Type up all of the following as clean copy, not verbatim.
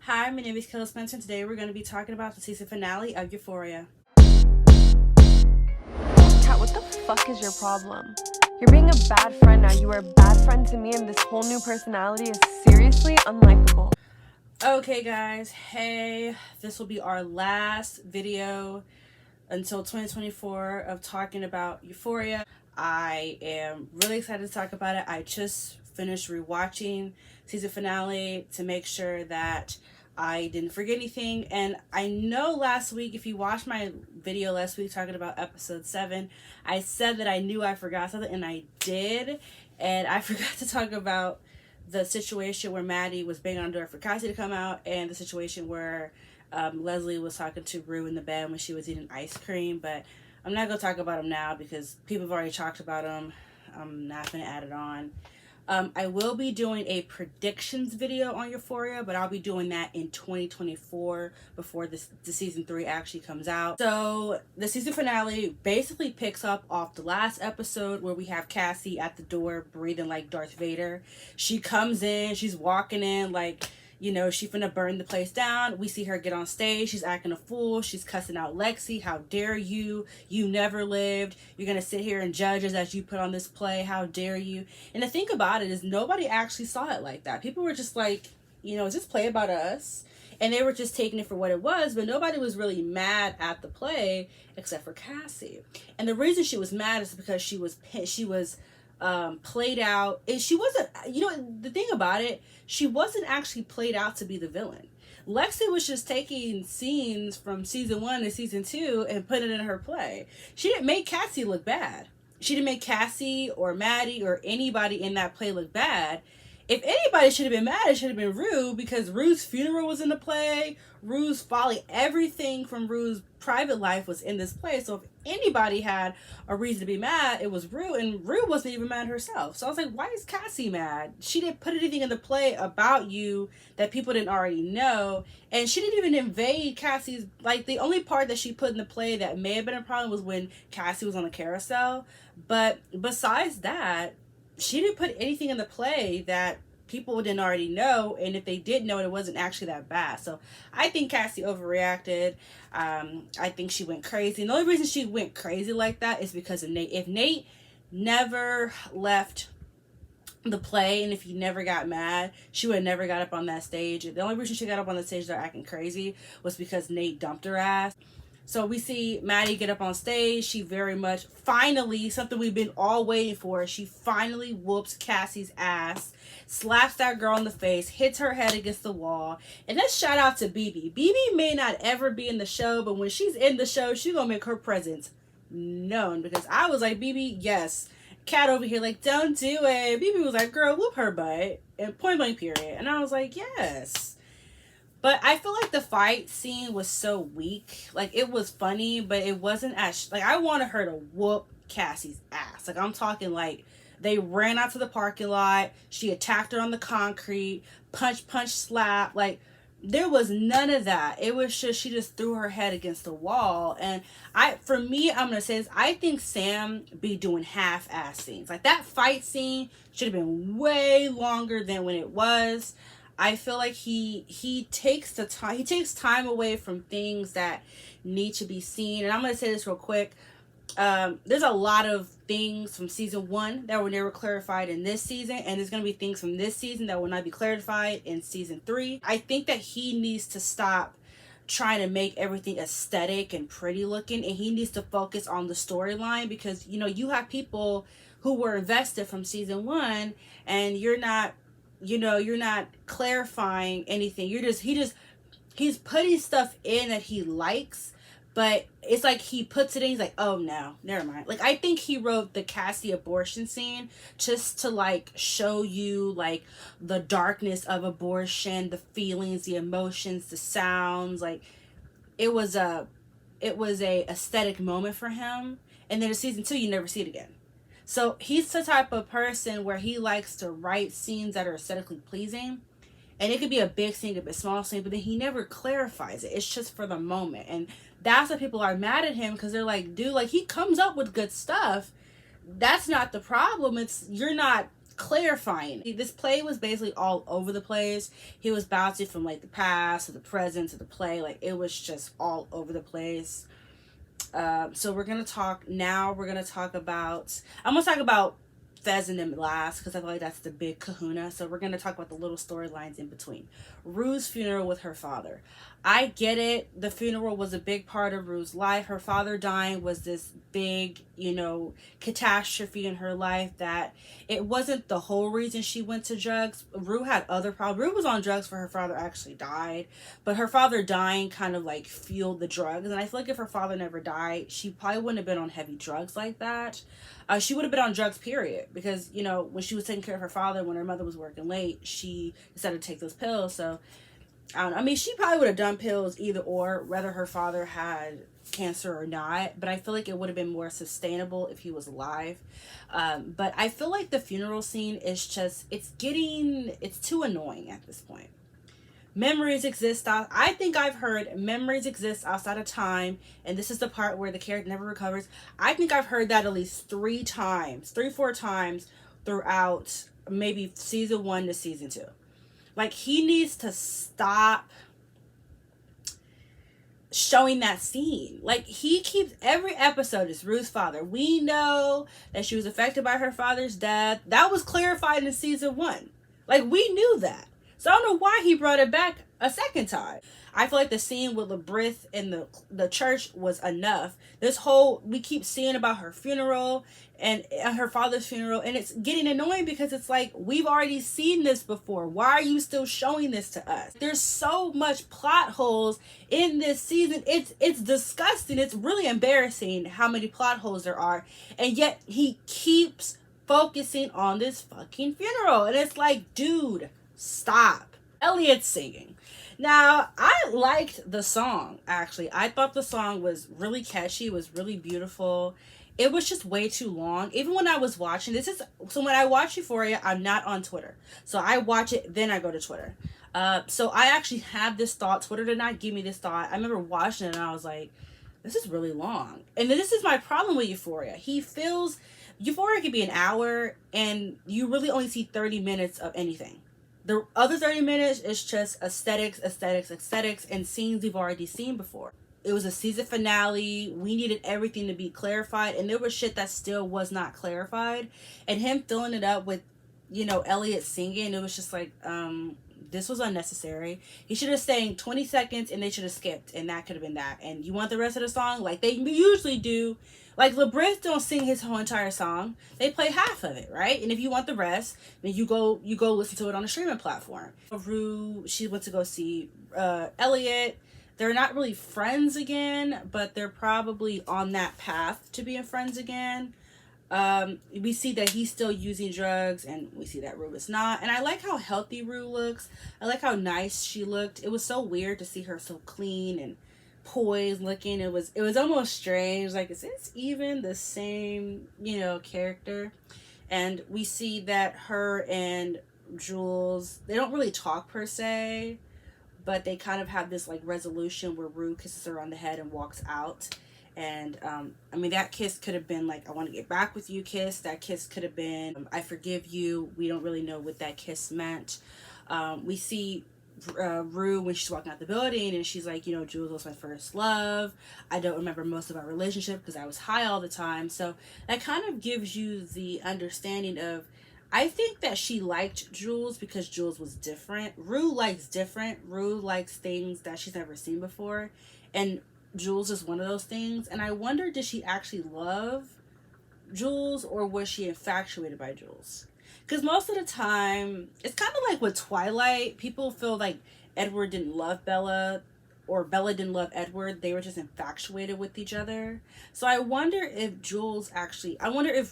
Hi, my name is Kaylaspence, and today we're going to be talking about the season finale of Euphoria. Kat, what the fuck is your problem? You're being a bad friend now. You were a bad friend to me, and this whole new personality is seriously unlikable. Okay, guys, hey, this will be our last video until 2024 of talking about Euphoria. I am really excited to talk about it. I just finished rewatching season finale to make sure that I didn't forget anything. And I know last week, if you watched my video last week talking about episode 7, I said that I knew I forgot something, and I did. And I forgot to talk about the situation where Maddy was banging on the door for Cassie to come out, and the situation where Leslie was talking to Rue in the bed when she was eating ice cream. But I'm not going to talk about them now because people have already talked about them. I'm not going to add it on. I will be doing a predictions video on Euphoria, but I'll be doing that in 2024 before the season 3 actually comes out. So the season finale basically picks up off the last episode where we have Cassie at the door breathing like Darth Vader. She comes in, she's walking in like, you know, she finna burn the place down. We see her get on stage. She's acting a fool. She's cussing out Lexi. How dare you? You never lived. You're gonna sit here and judge us as you put on this play. How dare you? And the thing about it is nobody actually saw it like that. People were just like, you know, is this play about us? And they were just taking it for what it was, but nobody was really mad at the play except for Cassie. And the reason she was mad is because she was played out, and she wasn't, you know, the thing about it, she wasn't actually played out to be the villain. Lexi was just taking scenes from season 1 and season 2 and putting it in her play. She didn't make Cassie look bad. She didn't make Cassie or Maddy or anybody in that play look bad. If anybody should have been mad, it should have been Rue, because Rue's funeral was in the play. Rue's folly, everything from Rue's private life was in this play. So if anybody had a reason to be mad, it was Rue, and Rue wasn't even mad herself. So I was like, why is Cassie mad? She didn't put anything in the play about you that people didn't already know, and she didn't even invade Cassie's, like, the only part that she put in the play that may have been a problem was when Cassie was on the carousel. But besides that, she didn't put anything in the play that people didn't already know, and if they did know it, it wasn't actually that bad. So I think Cassie overreacted. I think she went crazy. And the only reason she went crazy like that is because of Nate. If Nate never left the play, and if he never got mad, she would have never got up on that stage. The only reason she got up on the stage there acting crazy was because Nate dumped her ass. So we see Maddy get up on stage. She very much, finally, something we've been all waiting for, she finally whoops Cassie's ass, slaps that girl in the face, hits her head against the wall. And let's shout out to Bibi. Bibi may not ever be in the show, but when she's in the show, she's gonna make her presence known. Because I was like, Bibi, yes. Cat over here like, don't do it. Bibi was like, girl, whoop her butt. And point blank period. And I was like, yes. But I feel like the fight scene was so weak. Like, it was funny, but it wasn't as... Like, I wanted her to whoop Cassie's ass. Like, I'm talking, like, they ran out to the parking lot. She attacked her on the concrete. Punch, slap. Like, there was none of that. It was just... She just threw her head against the wall. And for me, I'm going to say this. I think Sam be doing half-ass scenes. Like, that fight scene should have been way longer than when it was. I feel like he takes the time. He takes time away from things that need to be seen. And I'm going to say this real quick. There's a lot of things from season 1 that were never clarified in this season. And there's going to be things from this season that will not be clarified in season 3. I think that he needs to stop trying to make everything aesthetic and pretty looking. And he needs to focus on the storyline. Because, you know, you have people who were invested from season 1. And you're not clarifying anything. He's putting stuff in that he likes, but it's like he puts it in, he's like, oh no, never mind. Like, I think he wrote the Cassie abortion scene just to, like, show you, like, the darkness of abortion, the feelings, the emotions, the sounds. Like, it was a aesthetic moment for him. And then in season 2, you never see it again. So he's the type of person where he likes to write scenes that are aesthetically pleasing. And it could be a big scene, it could be a small scene, but then he never clarifies it. It's just for the moment. And that's why people are mad at him, because they're like, dude, like, he comes up with good stuff. That's not the problem. It's you're not clarifying. This play was basically all over the place. He was bouncing from like the past to the present to the play. Like it was just all over the place. So we're gonna talk now. I'm gonna talk about Fez and them last because I feel like that's the big kahuna. So we're gonna talk about the little storylines in between. Rue's funeral with her father. I get it. The funeral was a big part of Rue's life. Her father dying was this big, catastrophe in her life that it wasn't the whole reason she went to drugs. Rue had other problems. Rue was on drugs for her father actually died, but her father dying kind of like fueled the drugs. And I feel like if her father never died, she probably wouldn't have been on heavy drugs like that. She would have been on drugs, period, because, when she was taking care of her father, when her mother was working late, she decided to take those pills. So she probably would have done pills either or, whether her father had cancer or not. But I feel like it would have been more sustainable if he was alive. But I feel like the funeral scene is just, it's too annoying at this point. Memories exist. I think I've heard memories exist outside of time. And this is the part where the character never recovers. I think I've heard that at least 4 times throughout maybe season 1 to season 2. Like, he needs to stop showing that scene. Like, he keeps every episode is Rue's father. We know that she was affected by her father's death. That was clarified in season 1. Like, we knew that. So I don't know why he brought it back a second time. I feel like the scene with Labrith in the church was enough. We keep seeing about her funeral and her father's funeral, and it's getting annoying because it's like, we've already seen this before. Why are you still showing this to us? There's so much plot holes in this season. It's disgusting. It's really embarrassing how many plot holes there are, and yet he keeps focusing on this fucking funeral, and it's like, dude, stop. Elliot's singing. Now, I liked the song, actually. I thought the song was really catchy. It was really beautiful. It was just way too long. Even when I was watching, when I watch Euphoria, I'm not on Twitter. So I watch it, then I go to Twitter. So I actually have this thought. Twitter did not give me this thought. I remember watching it and I was like, this is really long. And this is my problem with Euphoria. Euphoria could be an hour and you really only see 30 minutes of anything. The other 30 minutes is just aesthetics, and scenes we've already seen before. It was a season finale. We needed everything to be clarified, and there was shit that still was not clarified. And him filling it up with, Elliot singing, it was just like, this was unnecessary. He should have sang 20 seconds, and they should have skipped, and that could have been that. And you want the rest of the song? Like they usually do. Like, Labrith don't sing his whole entire song. They play half of it, right? And if you want the rest, then you go listen to it on a streaming platform. Rue, she went to go see Elliot. They're not really friends again, but they're probably on that path to being friends again. We see that he's still using drugs, and we see that Rue is not. And I like how healthy Rue looks. I like how nice she looked. It was so weird to see her so clean and poised looking. It was almost strange. Like, is this even the same character? And we see that her and Jules, they don't really talk per se, but they kind of have this like resolution where Rue kisses her on the head and walks out. And that kiss could have been like, I want to get back with you kiss. That kiss could have been, I forgive you. We don't really know what that kiss meant. We see Rue when she's walking out the building and she's like, Jules was my first love. I don't remember most of our relationship because I was high all the time. So that kind of gives you the understanding of, I think that she liked Jules because Jules was different. Rue likes different. Rue likes things that she's never seen before, and Jules is one of those things. And I wonder, did she actually love Jules, or was she infatuated by Jules? Because most of the time, it's kind of like with Twilight. People feel like Edward didn't love Bella, or Bella didn't love Edward. They were just infatuated with each other. So I wonder if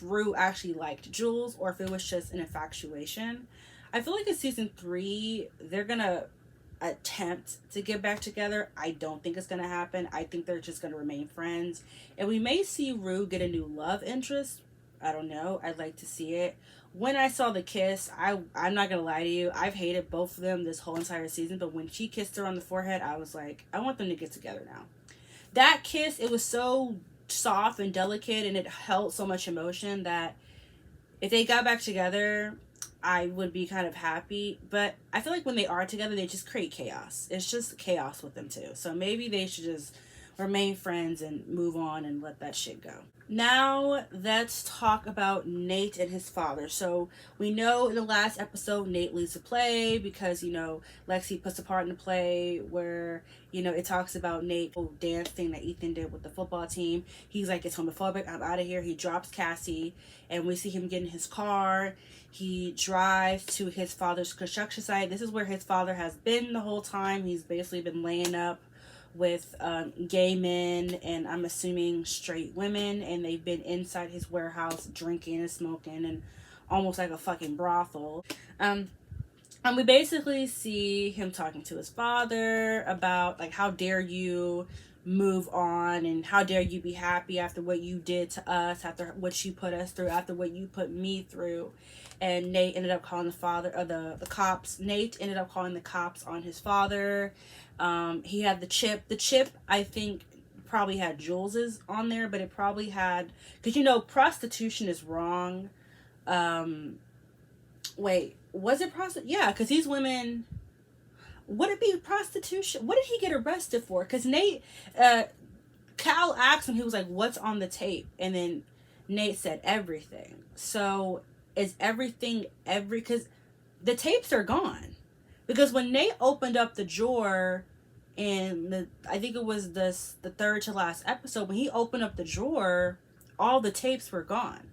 Rue actually liked Jules, or if it was just an infatuation. I feel like in season 3, they're going to attempt to get back together. I don't think it's going to happen. I think they're just going to remain friends. And we may see Rue get a new love interest. I don't know. I'd like to see it. When I saw the kiss, I'm not going to lie to you, I've hated both of them this whole entire season, but when she kissed her on the forehead, I was like, I want them to get together now. That kiss, it was so soft and delicate, and it held so much emotion that if they got back together, I would be kind of happy. But I feel like when they are together, they just create chaos. It's just chaos with them too. So maybe they should just remain friends and move on and let that shit go. Now let's talk about Nate and his father. So we know in the last episode Nate leaves the play because, you know, Lexi puts a part in the play where, you know, it talks about Nate dance thing that Ethan did with the football team. He's like, it's homophobic, I'm out of here. He drops Cassie and we see him get in his car. He drives to his father's construction site. This is where his father has been the whole time. He's basically been laying up with gay men and I'm assuming straight women, and they've been inside his warehouse drinking and smoking and almost like a fucking brothel. And we basically see him talking to his father about like, how dare you move on and how dare you be happy after what you did to us, after what you put us through, after what you put me through. And Nate ended up calling the father, or the cops. Nate ended up calling the cops on his father. He had the chip. The chip, I think, probably had Jules's on there, but it probably had, because, you know, prostitution is wrong. Wait, was it prostitution? Yeah, because these women, would it be prostitution? What did he get arrested for? Because Nate, Cal asked him, he was like, what's on the tape? And then Nate said everything. So is everything because the tapes are gone. Because when Nate opened up the drawer in I think it was the third to last episode, when he opened up the drawer, all the tapes were gone.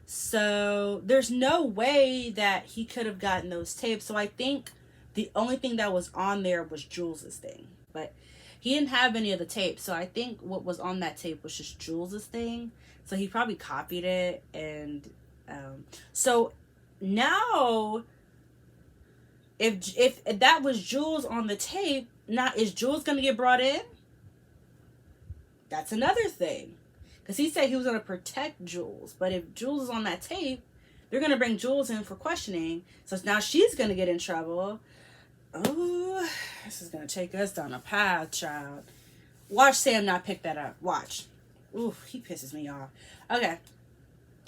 So there's no way that he could have gotten those tapes. So I think the only thing that was on there was Jules's thing. But he didn't have any of the tapes. So I think what was on that tape was just Jules's thing. So he probably copied it. And so now, if that was Jules on the tape, now is Jules going to get brought in? That's another thing. Because he said he was going to protect Jules. But if Jules is on that tape, they're going to bring Jules in for questioning. So now she's going to get in trouble. Oh, this is going to take us down a path, child. Watch Sam not pick that up. Watch. Ooh, he pisses me off. Okay.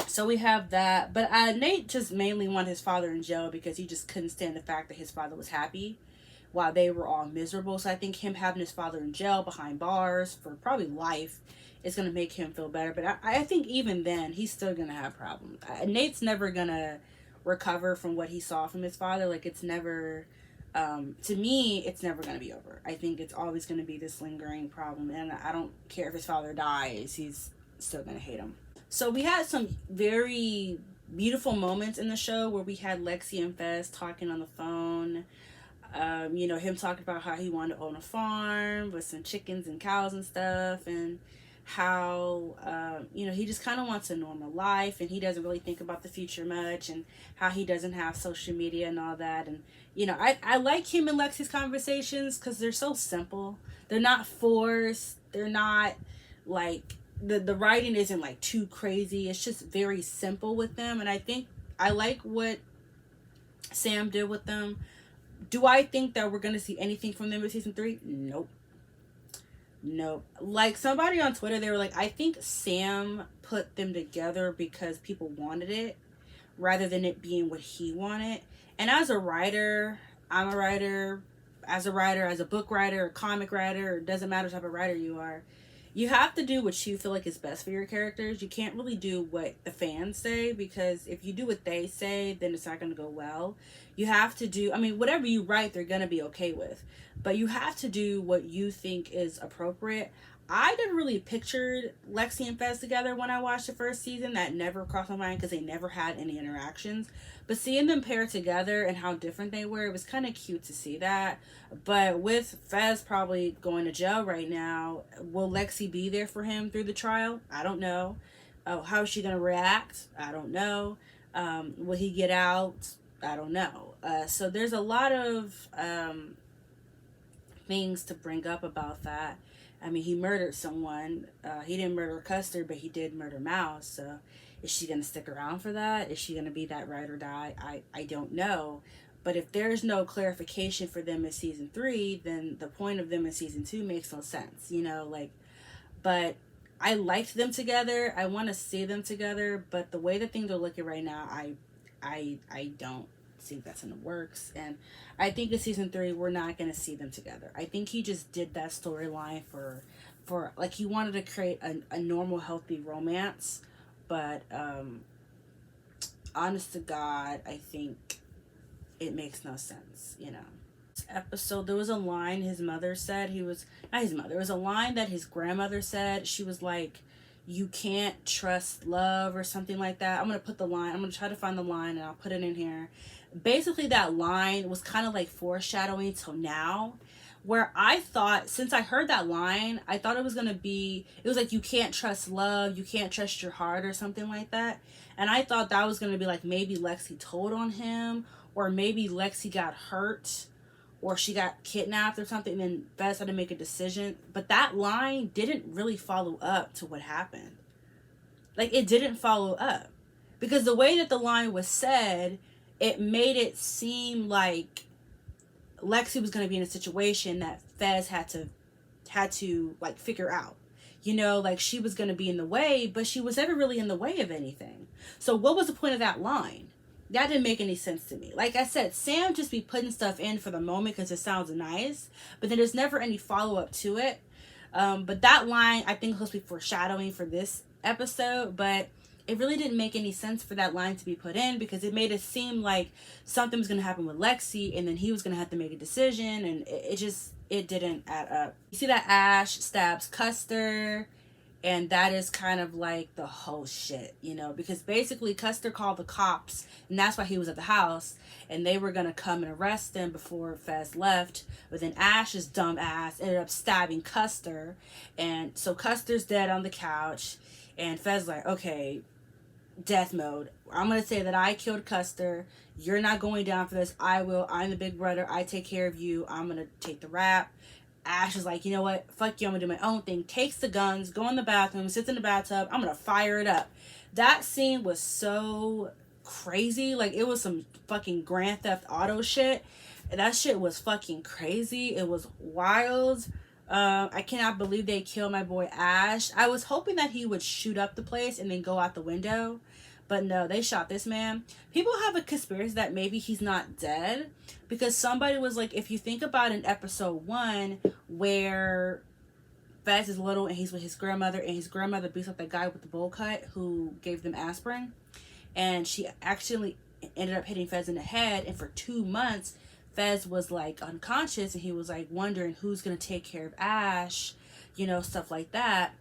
So we have that. But Nate just mainly wanted his father in jail because he just couldn't stand the fact that his father was happy while they were all miserable. So I think him having his father in jail behind bars for probably life is going to make him feel better. But I think even then, he's still going to have problems. Nate's never going to recover from what he saw from his father. Like, it's never, to me, it's never going to be over. I think it's always going to be this lingering problem. And I don't care if his father dies, he's still going to hate him. So we had some very beautiful moments in the show where we had Lexi and Fez talking on the phone. You know, him talking about how he wanted to own a farm with some chickens and cows and stuff, and how, you know, he just kind of wants a normal life and he doesn't really think about the future much, and how he doesn't have social media and all that. And, you know, I like him and Lexi's conversations because they're so simple. They're not forced. They're not like, the writing isn't like too crazy. It's just very simple with them. And I think I like what Sam did with them. Do I think that we're going to see anything from them in season 3? Nope. Like, somebody on Twitter, they were like, I think Sam put them together because people wanted it rather than it being what he wanted. And as a writer, I'm a writer, as a book writer, a comic writer, it doesn't matter what type of writer you are, you have to do what you feel like is best for your characters. You can't really do what the fans say, because if you do what they say, then it's not going to go well. You have to do, I mean, whatever you write, they're going to be okay with. But you have to do what you think is appropriate. I didn't really picture Lexi and Fez together when I watched the first season. That never crossed my mind because they never had any interactions. But seeing them pair together and how different they were, it was kind of cute to see that. But with Fez probably going to jail right now, will Lexi be there for him through the trial? I don't know. How is she going to react? I don't know. Will he get out? I don't know. So there's a lot of things to bring up about that. I mean, he murdered someone. He didn't murder Custer, but he did murder Mouse. So is she going to stick around for that? Is she going to be that ride or die? I don't know. But if there's no clarification for them in season 3, then the point of them in season 2 makes no sense, you know, like, but I liked them together. I want to see them together, but the way that things are looking right now, I don't think that's in the works, and I think in season 3 we're not gonna see them together. I think he just did that storyline for like he wanted to create a normal healthy romance, but honest to God, I think it makes no sense, you know. This episode, there was a line his mother said. He was not his mother. It was a line that his grandmother said. She was like, "You can't trust love," or something like that. I'm gonna put the line. I'm gonna try to find the line and I'll put it in here. Basically, that line was kind of like foreshadowing till now, where I thought, since I heard that line, I thought it was gonna be, it was like, you can't trust love, you can't trust your heart, or something like that. And I thought that was gonna be like maybe Lexi told on him, or maybe Lexi got hurt, or she got kidnapped or something, and then Fez had to make a decision. But that line didn't really follow up to what happened. Like, it didn't follow up. Because the way that the line was said, it made it seem like Lexi was going to be in a situation that Fez had to like figure out. You know, like she was going to be in the way, but she was never really in the way of anything. So what was the point of that line? That didn't make any sense to me. Like I said, Sam just be putting stuff in for the moment because it sounds nice, but then there's never any follow-up to it. But that line, I think, was supposed to be foreshadowing for this episode, but it really didn't make any sense for that line to be put in, because it made it seem like something was going to happen with Lexi, and then he was going to have to make a decision, and it didn't add up. You see that Ash stabs Custer, and that is kind of like the whole shit, you know, because basically Custer called the cops, and that's why he was at the house, and they were going to come and arrest him before Fez left, but then Ash's dumb ass ended up stabbing Custer, and so Custer's dead on the couch, and Fez like, okay, death mode. I'm going to say that I killed Custer. You're not going down for this. I will. I'm the big brother. I take care of you. I'm going to take the rap. Ash is like, you know what? Fuck you. I'm going to do my own thing. Takes the guns, go in the bathroom, sits in the bathtub. I'm going to fire it up. That scene was so crazy. Like, it was some fucking Grand Theft Auto shit. That shit was fucking crazy. It was wild. I cannot believe they killed my boy Ash. I was hoping that he would shoot up the place and then go out the window, but no, they shot this man. People have a conspiracy that maybe he's not dead, because somebody was like, if you think about in episode 1 where Fez is little and he's with his grandmother, and his grandmother beats up that guy with the bowl cut who gave them aspirin, and she actually ended up hitting Fez in the head, and for 2 months Fez was like unconscious, and he was like wondering who's gonna take care of Ash, you know, stuff like that.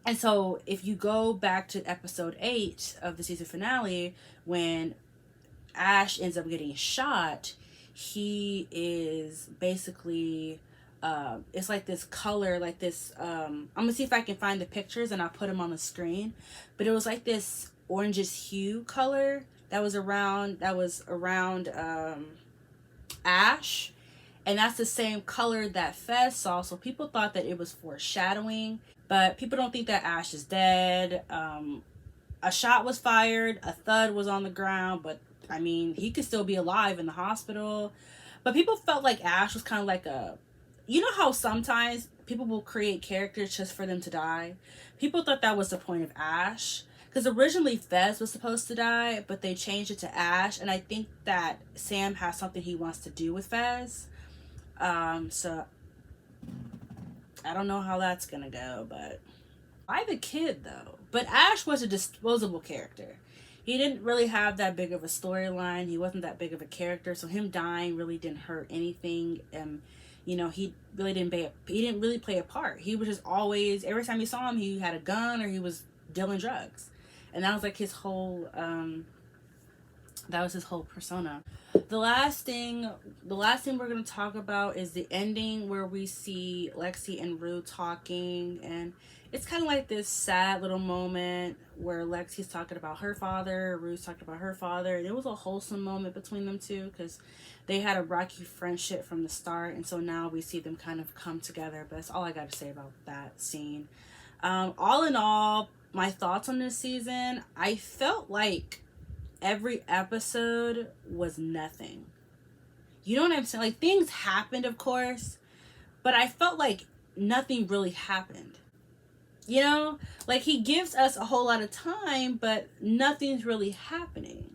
And so if you go back to episode 8 of the season finale, when Ash ends up getting shot, he is basically it's like this color, like this I'm gonna see if I can find the pictures and I'll put them on the screen, but it was like this orangish hue color that was around Ash, and that's the same color that Fez saw. So people thought that it was foreshadowing, but people don't think that Ash is dead. A shot was fired, a thud was on the ground, but I mean, he could still be alive in the hospital. But people felt like Ash was kind of like you know how sometimes people will create characters just for them to die? People thought that was the point of Ash. Because originally Fez was supposed to die, but they changed it to Ash. And I think that Sam has something he wants to do with Fez. So I don't know how that's going to go. But why the kid, though? But Ash was a disposable character. He didn't really have that big of a storyline. He wasn't that big of a character. So him dying really didn't hurt anything. You know, he didn't really play a part. He was just always, every time you saw him, he had a gun or he was dealing drugs. And that was like his whole persona. The last thing we're going to talk about is the ending, where we see Lexi and Rue talking, and it's kind of like this sad little moment where Lexi's talking about her father, Rue's talking about her father, and it was a wholesome moment between them two, because they had a rocky friendship from the start, and so now we see them kind of come together. But that's all I got to say about that scene. All in all, my thoughts on this season, I felt like every episode was nothing. You know what I'm saying? Like, things happened, of course, but I felt like nothing really happened. You know, like he gives us a whole lot of time, but nothing's really happening.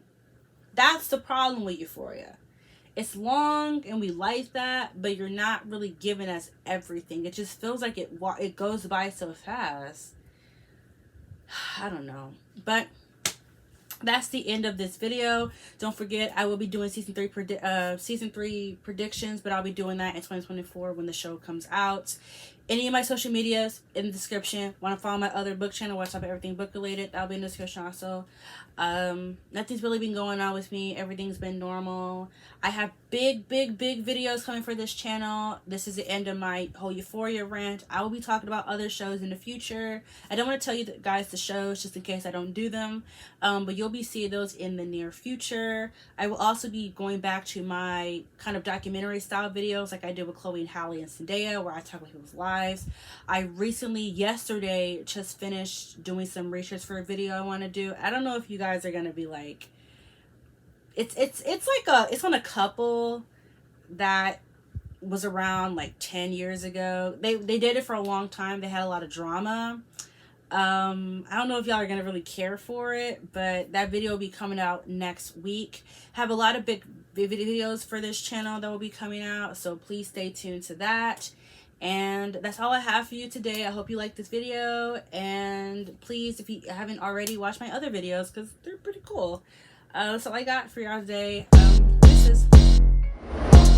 That's the problem with Euphoria. It's long and we like that, but you're not really giving us everything. It just feels like it goes by so fast. I don't know. But that's the end of this video. Don't forget, I will be doing season 3 predictions, but I'll be doing that in 2024 when the show comes out. Any of my social medias in the description. Want to follow my other book channel, watch up everything book related, that'll be in the description also. Nothing's really been going on with me. Everything's been normal. I have big videos coming for this channel. This is the end of my whole Euphoria rant. I will be talking about other shows in the future. I don't want to tell you guys the shows just in case I don't do them, but you'll be seeing those in the near future. I will also be going back to my kind of documentary style videos like I did with Chloe and Hallie and Zendaya, where I talk about people's lives. I recently, yesterday, just finished doing some research for a video I want to do. I don't know if you guys are gonna be like, it's on a couple that was around like 10 years ago. They did it for a long time. They had a lot of drama. I don't know if y'all are gonna really care for it, but that video will be coming out next week. Have a lot of big videos for this channel that will be coming out, so please stay tuned to that. And that's all I have for you today. I hope you liked this video, and please, if you haven't already, watch my other videos because they're pretty cool. That's all I got for y'all today. Deuces.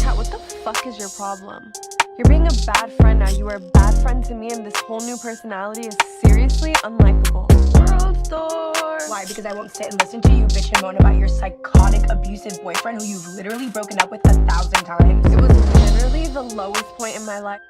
Kat, what the fuck is your problem? You're being a bad friend now. You were a bad friend to me, and this whole new personality is seriously unlikable. World Store! Why? Because I won't sit and listen to you bitch and moan about your psychotic, abusive boyfriend who you've literally broken up with 1,000 times. It was literally the lowest point in my life.